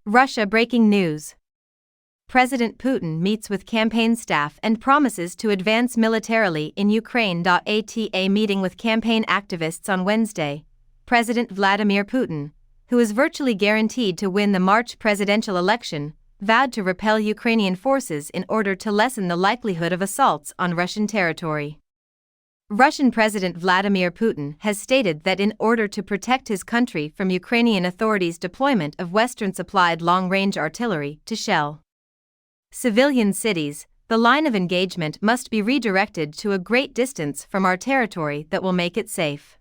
Russia breaking news. President Putin meets with campaign staff and promises to advance militarily in Ukraine. At a meeting with campaign activists on Wednesday, President Vladimir Putin, who is virtually guaranteed to win the March presidential election, vowed to repel Ukrainian forces in order to lessen the likelihood of assaults on Russian territory. Russian President Vladimir Putin has stated that in order to protect his country from Ukrainian authorities' deployment of Western-supplied long-range artillery to shell civilian cities, the line of engagement must be redirected to a great distance from our territory that will make it safe.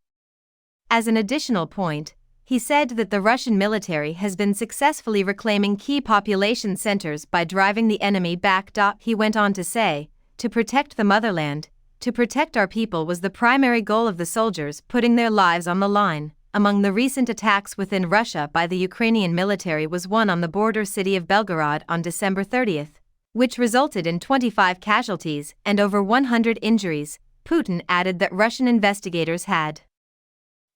As an additional point, he said that the Russian military has been successfully reclaiming key population centers by driving the enemy back. He went on to say, "To protect the motherland, to protect our people was the primary goal of the soldiers putting their lives on the line." Among the recent attacks within Russia by the Ukrainian military was one on the border city of Belgorod on December 30th, which resulted in 25 casualties and over 100 injuries. Putin added that Russian investigators had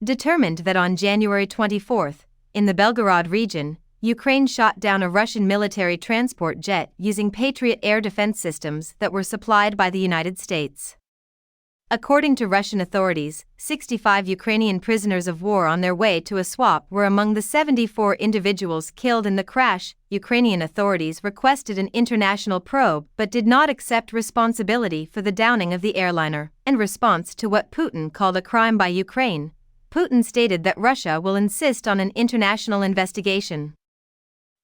determined that on January 24th, in the Belgorod region, Ukraine shot down a Russian military transport jet using Patriot air defense systems that were supplied by the United States. According to Russian authorities, 65 Ukrainian prisoners of war on their way to a swap were among the 74 individuals killed in the crash. Ukrainian authorities requested an international probe but did not accept responsibility for the downing of the airliner. In response to what Putin called a crime by Ukraine, Putin stated that Russia will insist on an international investigation.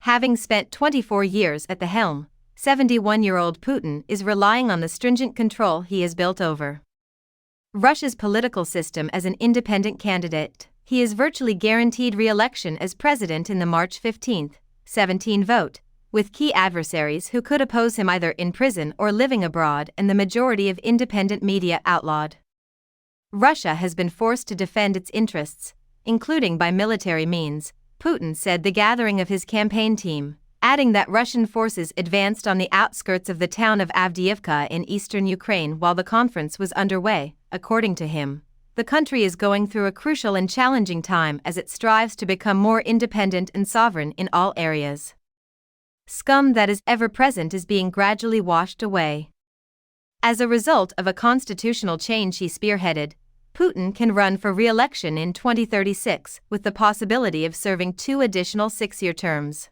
Having spent 24 years at the helm, 71-year-old Putin is relying on the stringent control he has built over Russia's political system as an independent candidate. He is virtually guaranteed re-election as president in the March 15, 17 vote, with key adversaries who could oppose him either in prison or living abroad and the majority of independent media outlawed. Russia has been forced to defend its interests, including by military means, Putin said the gathering of his campaign team, adding that Russian forces advanced on the outskirts of the town of Avdiivka in eastern Ukraine while the conference was underway. According to him, the country is going through a crucial and challenging time as it strives to become more independent and sovereign in all areas. Scum that is ever present is being gradually washed away. As a result of a constitutional change he spearheaded, Putin can run for re-election in 2036 with the possibility of serving 2 additional 6-year terms.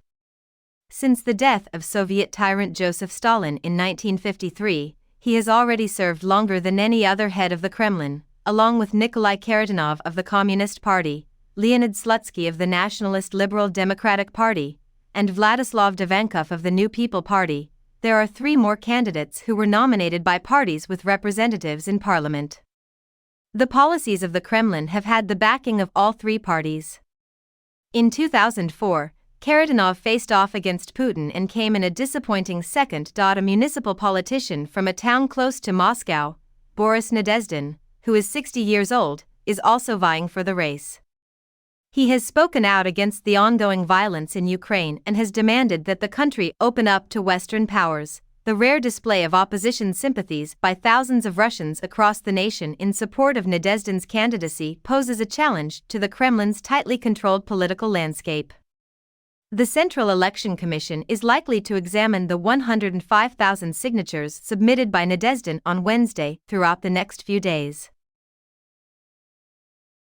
Since the death of Soviet tyrant Joseph Stalin in 1953, he has already served longer than any other head of the Kremlin, along with Nikolai Kharitonov of the Communist Party, Leonid Slutsky of the Nationalist Liberal Democratic Party, and Vladislav Dovankov of the New People Party. There are 3 more candidates who were nominated by parties with representatives in parliament. The policies of the Kremlin have had the backing of all 3 parties. In 2004, Kharitonov faced off against Putin and came in a disappointing second. A municipal politician from a town close to Moscow, Boris Nadezhdin, who is 60 years old, is also vying for the race. He has spoken out against the ongoing violence in Ukraine and has demanded that the country open up to Western powers. The rare display of opposition sympathies by thousands of Russians across the nation in support of Nadezhdin's candidacy poses a challenge to the Kremlin's tightly controlled political landscape. The Central Election Commission is likely to examine the 105,000 signatures submitted by Nadezhdin on Wednesday throughout the next few days.